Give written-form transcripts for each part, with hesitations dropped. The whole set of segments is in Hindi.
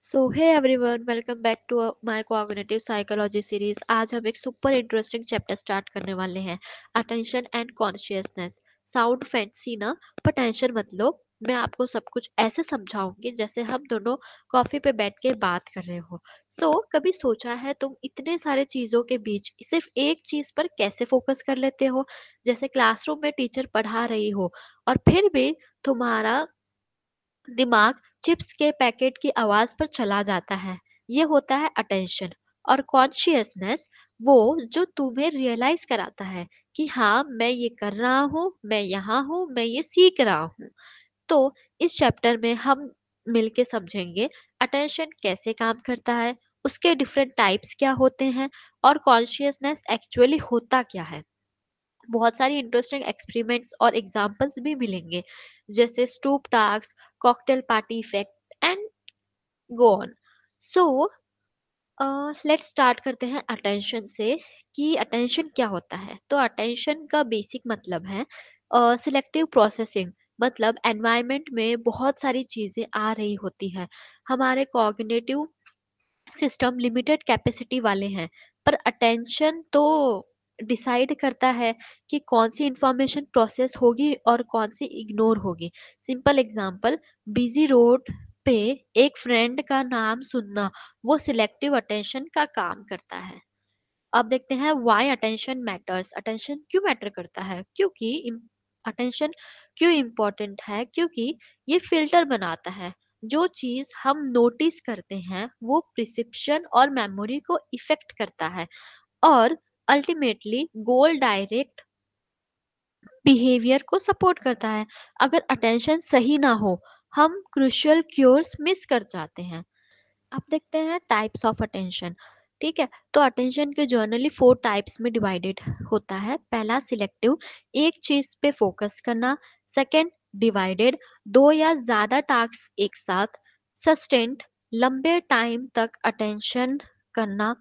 So hey everyone, welcome back to my cognitive psychology series. आज हम एक सुपर इंटरेस्टिंग चैप्टर स्टार्ट करने वाले हैं, attention and consciousness. Sound fancy ना, पर टेंशन मत लो। मैं आपको सब कुछ ऐसे समझाऊंगी जैसे हम दोनों कॉफी पे बैठ के बात कर रहे हो। कभी सोचा है तुम इतने सारे चीजों के बीच सिर्फ एक चीज पर कैसे फोकस कर लेते हो? जैसे क्लासरूम में टीचर पढ़ा रही हो और फिर भी तुम्हारा दिमाग चिप्स के पैकेट की आवाज पर चला जाता है। ये होता है अटेंशन। और कॉन्शियसनेस वो जो तुम्हें रियलाइज कराता है कि हाँ, मैं ये कर रहा हूँ, मैं यहाँ हूँ, मैं ये सीख रहा हूँ। तो इस चैप्टर में हम मिलके समझेंगे अटेंशन कैसे काम करता है, उसके डिफरेंट टाइप्स क्या होते हैं, और कॉन्शियसनेस एक्चुअली होता क्या है। बहुत सारी इंटरेस्टिंग एक्सपेरिमेंट्स और एग्जांपल्स भी मिलेंगे, जैसे stoop task, cocktail party effect and go on. So let's start करते हैं अटेंशन से कि अटेंशन क्या होता है। तो अटेंशन का बेसिक मतलब है सिलेक्टिव प्रोसेसिंग। मतलब एनवायरनमेंट में बहुत सारी चीजें आ रही होती है, हमारे कॉग्निटिव सिस्टम लिमिटेड कैपेसिटी वाले हैं, पर अटेंशन तो डिसाइड करता है कि कौन सी इंफॉर्मेशन प्रोसेस होगी और कौन सी इग्नोर होगी। सिंपल एग्जांपल, बिजी रोड पे एक फ्रेंड का नाम सुनना, वो सिलेक्टिव अटेंशन का काम करता है। अब देखते हैं व्हाई अटेंशन मैटर्स। अटेंशन क्यों मैटर करता है? क्योंकि अटेंशन क्यों इम्पोर्टेंट है? क्योंकि ये फिल्टर बनाता है। जो चीज हम नोटिस करते हैं वो प्रिसेप्शन और मेमोरी को इफेक्ट करता है, और अल्टीमेटली गोल डायरेक्ट बिहेवियर को सपोर्ट करता है। अगर अटेंशन सही ना हो, हम क्रूशियल क्यूर्स मिस कर जाते हैं। अब देखते हैं टाइप्स ऑफ अटेंशन। ठीक है, तो अटेंशन के जर्नली 4 टाइप्स में डिवाइडेड होता है। पहला सिलेक्टिव, एक चीज पे फोकस करना। सेकंड डिवाइडेड, दो या ज्यादा टास्क एक साथ। सस्टेंड, लंबे टाइम तक अटेंशन करना।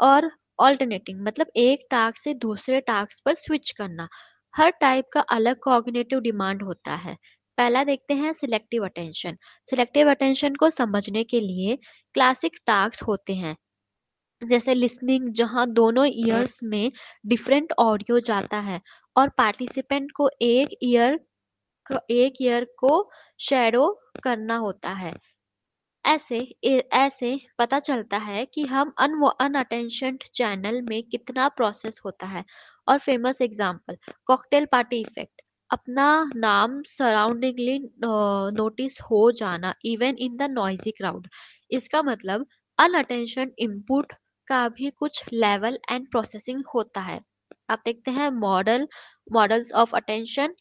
और ऑल्टरनेटिंग, मतलब एक टास्क से दूसरे टास्क पर स्विच करना। हर टाइप का अलग कॉग्निटिव डिमांड होता है। पहला देखते हैं सिलेक्टिव अटेंशन। सिलेक्टिव अटेंशन को समझने के लिए क्लासिक टास्क होते हैं, जैसे लिसनिंग, जहां दोनों ईयर्स में डिफरेंट ऑडियो जाता है और पार्टिसिपेंट को एक ईयर को शेडो करना होता है। ऐसे पता चलता है कि हम अनअटेंशन चैनल में कितना प्रोसेस होता है। और famous example, cocktail party effect, अपना नाम सराउंडिंगली नोटिस हो जाना even in the noisy crowd. इसका मतलब अनअटेंशन इनपुट का भी कुछ लेवल एंड प्रोसेसिंग होता है। आप देखते हैं models of attention.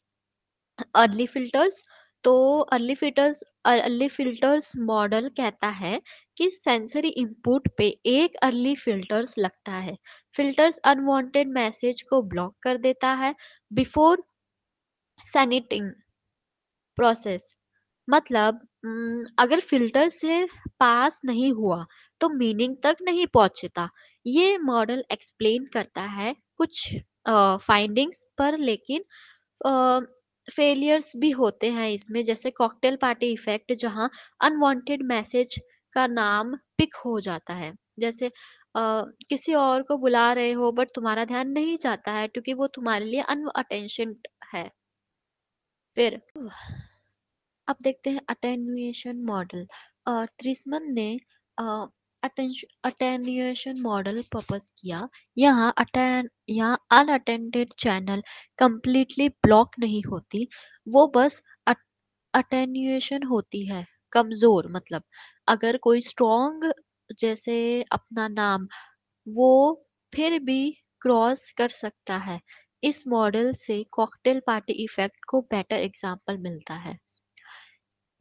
Early filters. तो अर्ली फिल्टर्स मॉडल कहता है कि सेंसरी इनपुट पे एक अर्ली फिल्टर्स लगता है। फिल्टर्स अनवांटेड मैसेज को ब्लॉक कर देता है बिफोर सैनिटिंग प्रोसेस। मतलब अगर फिल्टर से पास नहीं हुआ तो मीनिंग तक नहीं पहुंचता। ये मॉडल एक्सप्लेन करता है कुछ फाइंडिंग्स पर, लेकिन फेलियर्स भी होते हैं इसमें, जैसे कॉकटेल पार्टी इफेक्ट, जहां अनवांटेड मैसेज का नाम पिक हो जाता है। जैसे किसी और को बुला रहे हो बट तुम्हारा ध्यान नहीं जाता है क्योंकि वो तुम्हारे लिए अनअटेंशन है। फिर अब देखते हैं अटेन्युएशन मॉडल। और त्रिस्मन ने अटेन्युएशन मॉडल प्रपोज किया। यहाँ अनअटेंडेड चैनल कंप्लीटली ब्लॉक नहीं होती, वो बस अटेन्युएशन होती है, कमजोर। मतलब अगर कोई स्ट्रॉन्ग, जैसे अपना नाम, वो फिर भी क्रॉस कर सकता है। इस मॉडल से कॉकटेल पार्टी इफेक्ट को बेटर एग्जाम्पल मिलता है।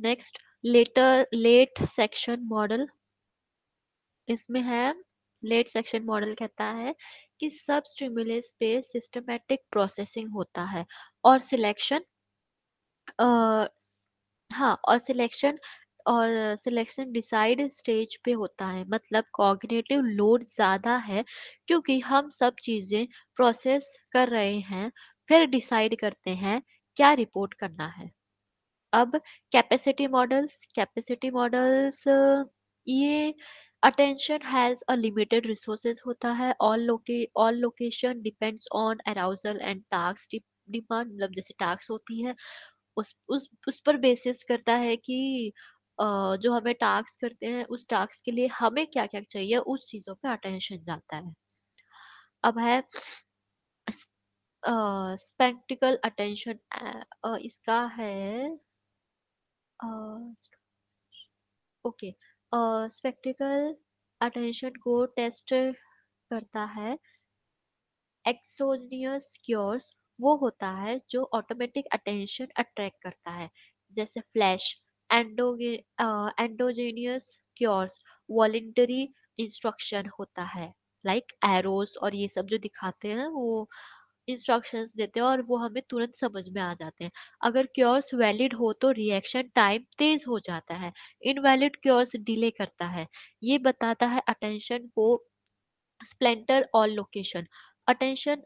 Next, late selection model. इसमें है, लेट सेक्शन मॉडल कहता है कि सब स्टिमुलस पे सिस्टमैटिक प्रोसेसिंग होता है और सिलेक्शन हाँ, और सिलेक्शन डिसाइड स्टेज पे होता है। मतलब कॉग्निटिव लोड ज्यादा है क्योंकि हम सब चीजें प्रोसेस कर रहे हैं, फिर डिसाइड करते हैं क्या रिपोर्ट करना है। अब कैपेसिटी मॉडल्स ये attention has a limited resources होता है। All location depends on arousal and task demand, मतलब जैसे टास्क होती है उस पर बेसिस करता है कि जो हमें टास्क करते हैं उस टास्क के लिए हमें क्या क्या चाहिए, उस चीजों पे अटेंशन जाता है। अब है स्पेक्टिकल अटेंशन। इसका है ओके, स्पेक्टिकल अटेंशन को टेस्ट करता है एक्सोनियस क्योर्स। वो होता है जो ऑटोमेटिक अटेंशन अट्रैक्ट करता है, जैसे फ्लैश। एंडोजेनियस क्योर्स वॉलेंटरी इंस्ट्रक्शन होता है, लाइक एरोस और ये सब जो दिखाते हैं वो इंस्ट्रक्शंस देते हैं और वो हमें तुरंत समझ में आ जाते हैं। अगर क्योर्स वैलिड हो तो रिएक्शन टाइम तेज हो जाता है, इनवैलिड क्योर्स डिले करता है। ये बताता है अटेंशन को स्प्लेंटर और location. Attention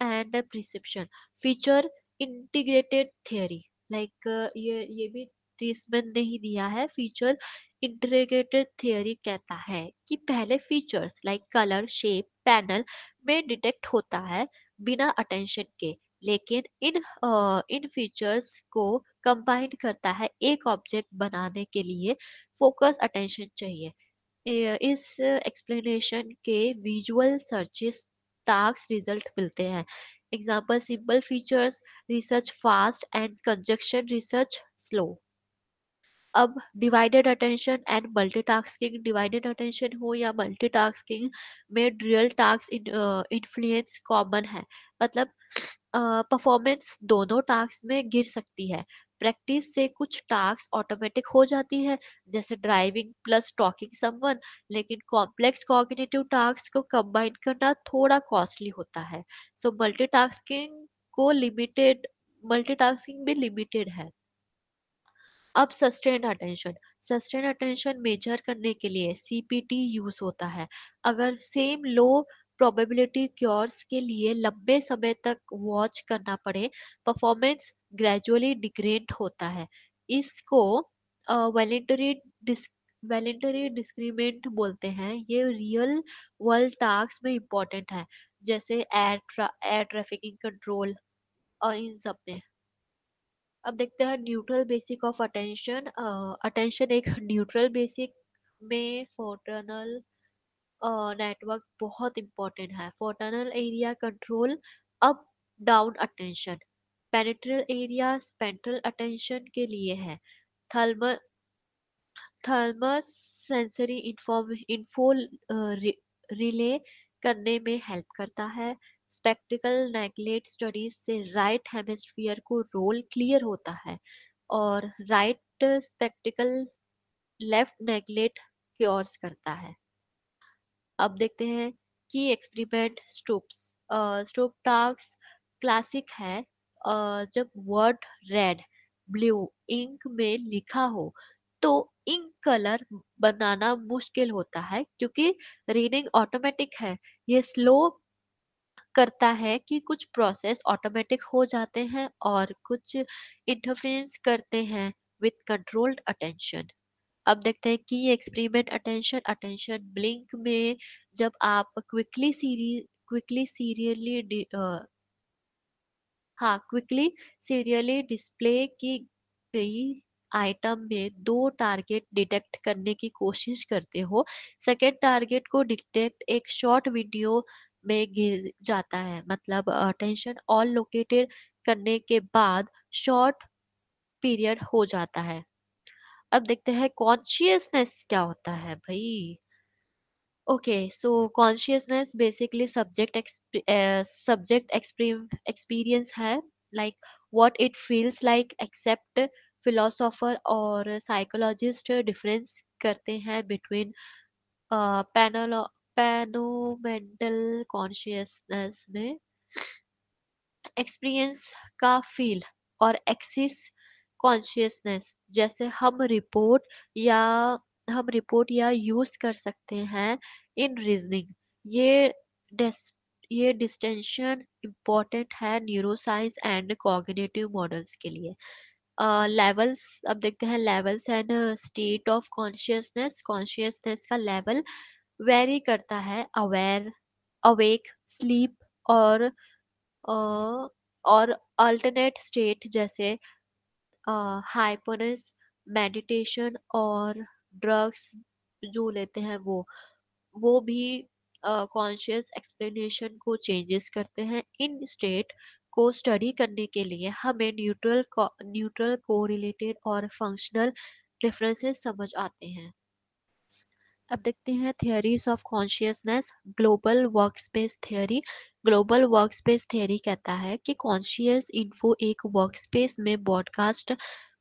and perception feature integrated theory, like ये भी ट्रीसमैन ने ही दिया है। फीचर इंटीग्रेटेड थियरी कहता है कि पहले features like colour shape panel में डिटेक्ट होता है बिना अटेंशन के, लेकिन इन फीचर्स को कंबाइन करता है एक ऑब्जेक्ट बनाने के लिए फोकस अटेंशन चाहिए। इस एक्सप्लेनेशन के विजुअल सर्चेस टास्क रिजल्ट मिलते हैं। Example simple features research fast and conjunction research slow. अब divided attention and multitasking, divided attention हो या मल्टीटास्किंग में ड्यूअल टास्क इन्फ्लुएंस कॉमन है। मतलब परफॉर्मेंस दोनों टास्क में गिर सकती है। प्रैक्टिस से कुछ टास्क ऑटोमेटिक हो जाती है, जैसे ड्राइविंग प्लस टॉकिंग समवन, लेकिन कॉम्प्लेक्स कॉग्निटिव टास्क को कंबाइन करना थोड़ा कॉस्टली होता है। सो मल्टीटास्किंग भी लिमिटेड है। अब सस्टेन अटेंशन मेजर करने के लिए सीपीटी यूज होता है। अगर सेम लो प्रोबेबिलिटी क्योर्स के लिए लंबे समय तक वॉच करना पड़े, परफॉर्मेंस ग्रेजुअली डिग्रेड होता है। इसको वॉलेंटरी वॉलेंटरी डिस्क्रिमिनेंट बोलते हैं। ये रियल वर्ल्ड टास्क में इम्पोर्टेंट है, जैसे एयर ट्रैफिकिंग कंट्रोल और इन सब में। अब देखते हैं neutral basic of attention. Attention एक न्यूट्रल बेसिक में फोर्टनल नेटवर्क बहुत इंपॉर्टेंट है। Frontal area control up down attention, parietal area spatial attention के लिए है। Thermal thalamus sensory info relay करने में हेल्प करता है। स्पेक्टिकल नेगलेक्ट स्टडीज से राइट हेमिस्फीयर को रोल क्लियर होता है और right spatial left neglect cures करता है। अब देखते हैं कि एक्सपेरिमेंट स्टोप टास्क क्लासिक है। जब वर्ड रेड ब्लू इंक में लिखा हो तो इंक कलर बनाना मुश्किल होता है, क्योंकि रीडिंग ऑटोमेटिक है। ये स्लो करता है कि कुछ प्रोसेस ऑटोमेटिक हो जाते हैं और कुछ इंटरफेरेंस करते हैं विथ कंट्रोल्ड अटेंशन। अब देखते हैं कि एक्सपेरिमेंट अटेंशन अटेंशन ब्लिंक में जब आप quickly serially quickly serially display की गई आइटम में दो टारगेट डिटेक्ट करने की कोशिश करते हो, सेकेंड टारगेट को डिटेक्ट एक शॉर्ट वीडियो में गिर जाता है। मतलब अटेंशन ऑल लोकेटेड करने के बाद शॉर्ट पीरियड हो जाता है। अब देखते हैं कॉन्शियसनेस क्या होता है भाई। Okay, so consciousness basically subject experience है, like what it feels like, except philosopher और psychologist difference करते हैं between phenomenal consciousness में एक्सपीरियंस का फील और एक्सिस कॉन्शियसनेस, जैसे या हम रिपोर्ट या यूज कर सकते हैं इन रीजनिंग। ये डिस ये डिस्टिंक्शन इम्पोर्टेंट है न्यूरोसाइंस एंड कॉग्निटिव मॉडल्स के लिए। लेवल्स, अब देखते हैं levels and state of consciousness. Consciousness का लेवल वेरी करता है अवेयर, अवेक, स्लीप और और अल्टरनेट स्टेट जैसे हाइपोनस, मेडिटेशन और ड्रग्स जो लेते हैं वो भी कॉन्शियस एक्सप्लेनेशन को चेंजेस करते हैं। इन स्टेट को स्टडी करने के लिए हमें न्यूट्रल को रिलेटेड और फंक्शनल डिफरेंसेस समझ आते हैं। अब देखते हैं theories of consciousness. Global workspace theory. Global workspace theory कहता है कि कॉन्शियस इन्फो एक वर्कस्पेस में ब्रॉडकास्ट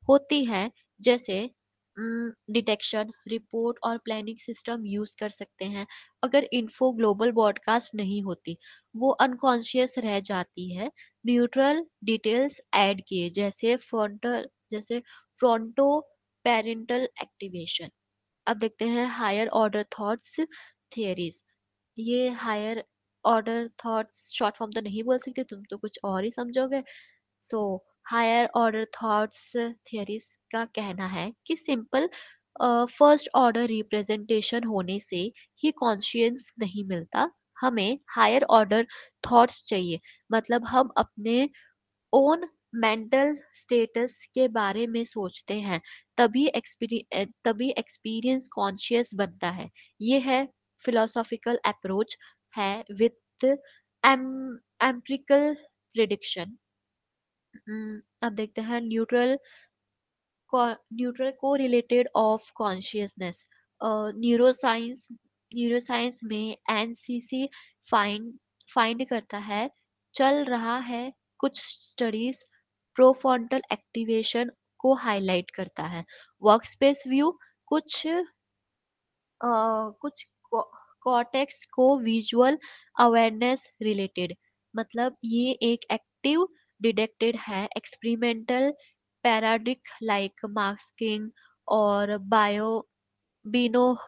होती है, जैसे डिटेक्शन, रिपोर्ट और प्लानिंग सिस्टम यूज कर सकते हैं। अगर इन्फो ग्लोबल ब्रॉडकास्ट नहीं होती, वो अनकॉन्शियस रह जाती है। न्यूट्रल डिटेल्स ऐड किए जैसे फ्रंटो पेरेंटल एक्टिवेशन। अब देखते हैं हायर ऑर्डर थॉट्स थियरीज। ये higher order thoughts short form तो नहीं बोल सकते, तुम तो कुछ और ही समझोगे। So higher order thoughts theories का कहना है कि सिंपल फर्स्ट ऑर्डर रिप्रेजेंटेशन होने से ही कॉन्शियस नहीं मिलता, हमें हायर ऑर्डर थॉट्स चाहिए। मतलब हम अपने ओन मेंटल स्टेटस के बारे में सोचते हैं, तभी एक्सपीरियंस कॉन्शियस बनता है। ये है फिलोसॉफिकल अप्रोच है विथ एम्पिरिकल प्रिडिक्शन। अब देखते हैं न्यूट्रल को related of consciousness. Neuroscience neuroscience में एनसीसी फाइंड फाइंड करता है चल रहा है। कुछ स्टडीज प्रोफ्रंटल एक्टिवेशन को हाईलाइट करता है। वर्कस्पेस व्यू कुछ कुछ कॉर्टेक्स को विजुअल अवेयरनेस रिलेटेड, मतलब ये एक एक्टिव डिटेक्टेड है। एक्सपेरिमेंटल पैराडिक लाइक मास्किंग और बिनो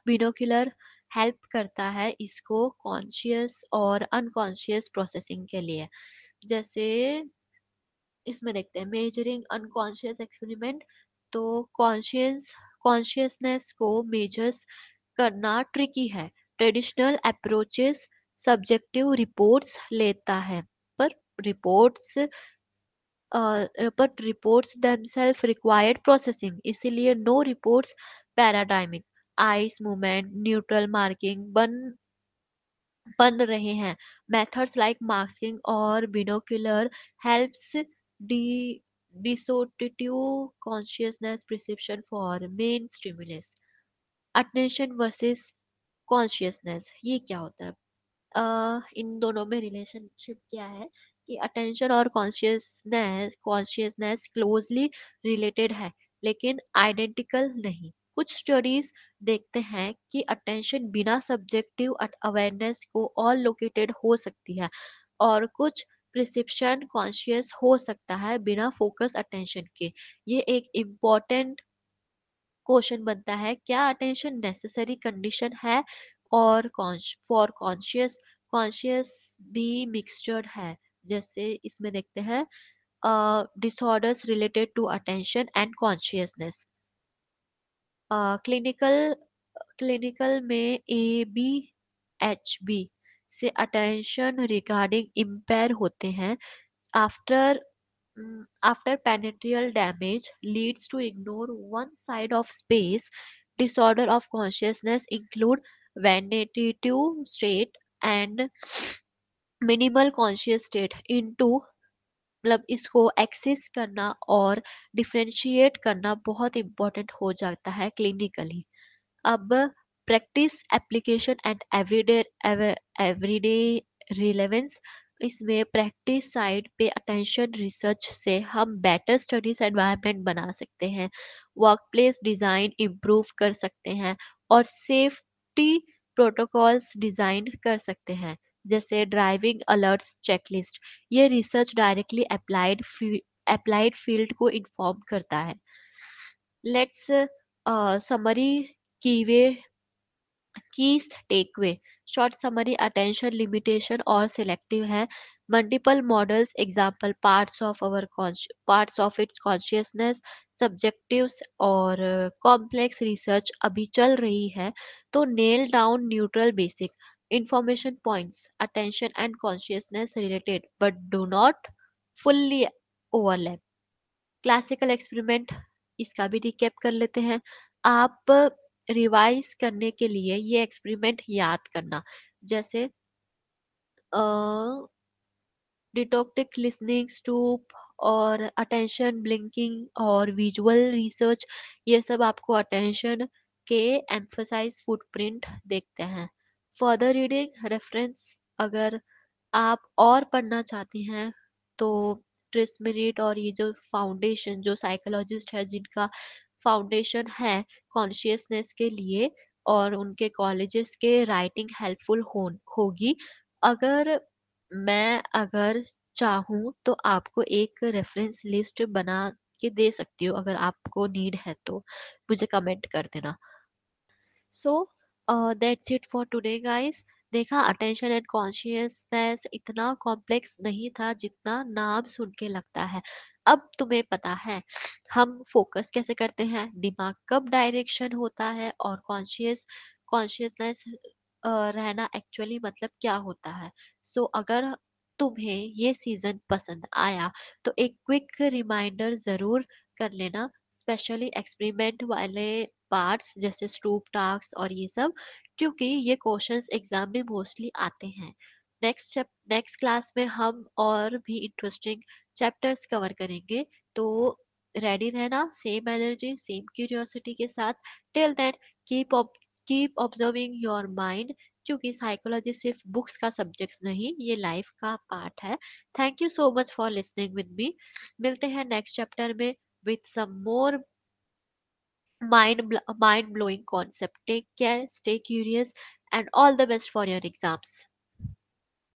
बिनोकुलर हेल्प करता है इसको कॉन्शियस और अनकॉन्शियस प्रोसेसिंग के लिए। जैसे इसमें देखते हैं मेजरिंग अनकॉन्शियस एक्सपेरिमेंट। तो कॉन्शियसनेस को मेजर्स करना ट्रिकी है। ट्रेडिशनल अप्रोचेस सब्जेक्टिव रिपोर्ट्स लेता है, पर reports reports themselves required processing, इसीलिए no reports paradigmic eyes movement neutral marking बन रहे हैं। मेथड्स लाइक मास्किंग और binocular helps the dissociative consciousness prescription for main stimulus. Attention versus consciousness, ये क्या होता है? इन दोनों में रिलेशनशिप क्या है कि अटेंशन और कॉन्शियसनेस क्लोजली रिलेटेड है, लेकिन आइडेंटिकल नहीं। कुछ स्टडीज देखते हैं कि अटेंशन बिना सब्जेक्टिव अवेयरनेस को ऑल लोकेटेड हो सकती है, और कुछ प्रिसिप्शन कॉन्शियस हो सकता है बिना फोकस अटेंशन के। ये एक इम्पोर्टेंट क्वेश्चन बनता है, क्या अटेंशन नेसेसरी कंडीशन है और फॉर कॉन्शियस भी मिक्सचर्ड है। जैसे इसमें देखते हैं disorders related to attention and consciousness. Clinical clinical में ABHB से अटेंशन रिगार्डिंग इम्पेयर होते हैं। After after penetrial damage leads to ignore one side of space. Disorder of consciousness include vegetative state and minimal conscious state into, मतलब इसको एक्सेस करना और डिफरेंशिएट करना बहुत इंपॉर्टेंट हो जाता है क्लिनिकली। अब practice application and everyday relevance. इसमें प्रैक्टिस साइड पे अटेंशन रिसर्च से हम बेटर स्टडीज एनवायरनमेंट बना सकते हैं, वर्क प्लेस डिज़ाइन इम्प्रूव कर सकते हैं और सेफ्टी प्रोटोकॉल्स डिज़ाइन कर सकते हैं, जैसे ड्राइविंग अलर्ट्स चेकलिस्ट। ये रिसर्च डायरेक्टली अप्लाइड फील्ड को इन्फॉर्म करता है। Let's summary कीवे keys takeaway. Short summary attention limitation और सिलेक्टिव है। Multiple models example parts of its consciousness, subjectives और कॉम्प्लेक्स रिसर्च अभी चल रही है। तो nail down neutral basic information points attention and consciousness related but do not fully overlap. Classical experiment, इसका भी रिकैप कर लेते हैं। आप रिवाइज करने के लिए ये एक्सपेरिमेंट याद करना, जैसे डिटोक्टिक लिसनिंग स्टूप और अटेंशन ब्लिंकिंग और विजुअल रिसर्च, ये सब आपको अटेंशन के एम्फसाइज फुटप्रिंट देखते हैं। फर्दर रीडिंग रेफरेंस, अगर आप और पढ़ना चाहते हैं तो ट्रिस मिनट और ये जो फाउंडेशन जो साइकोलॉजिस्ट है जिनका फाउंडेशन है कॉन्शियसनेस के लिए, और उनके कॉलेजेस के राइटिंग हेल्पफुल होगी। अगर अगर चाहूँ तो आपको एक रेफरेंस लिस्ट बना के दे सकती हूँ, अगर आपको नीड है तो मुझे कमेंट कर देना। So that's it for today guys. देखा, अटेंशन एंड कॉन्शियसनेस इतना कॉम्प्लेक्स नहीं था जितना नाम सुन के लगता है। अब तुम्हें पता है हम फोकस कैसे करते हैं, दिमाग कब डायरेक्शन होता है, और कॉन्शियसनेस रहना एक्चुअली मतलब क्या होता है। सो अगर तुम्हें ये सीजन पसंद आया तो एक क्विक रिमाइंडर जरूर कर लेना, स्पेशली एक्सपेरिमेंट वाले पार्ट्स जैसे स्टूप टास्क और ये सब, क्योंकि ये क्वेश्चंस एग्जाम में मोस्टली आते हैं। नेक्स्ट क्लास में हम और भी इंटरेस्टिंग चैप्टर्स कवर करेंगे, तो रेडी रहना, सेम एनर्जी सेम क्यूरियोसिटी के साथ। Till then keep keep observing your mind, क्योंकि साइकोलॉजी सिर्फ बुक्स का सब्जेक्ट नहीं, ये लाइफ का पार्ट है। Thank you so much for listening with me. मिलते हैं नेक्स्ट चैप्टर में with some more mind blowing concept. Take care, stay curious, and all the best for your exams.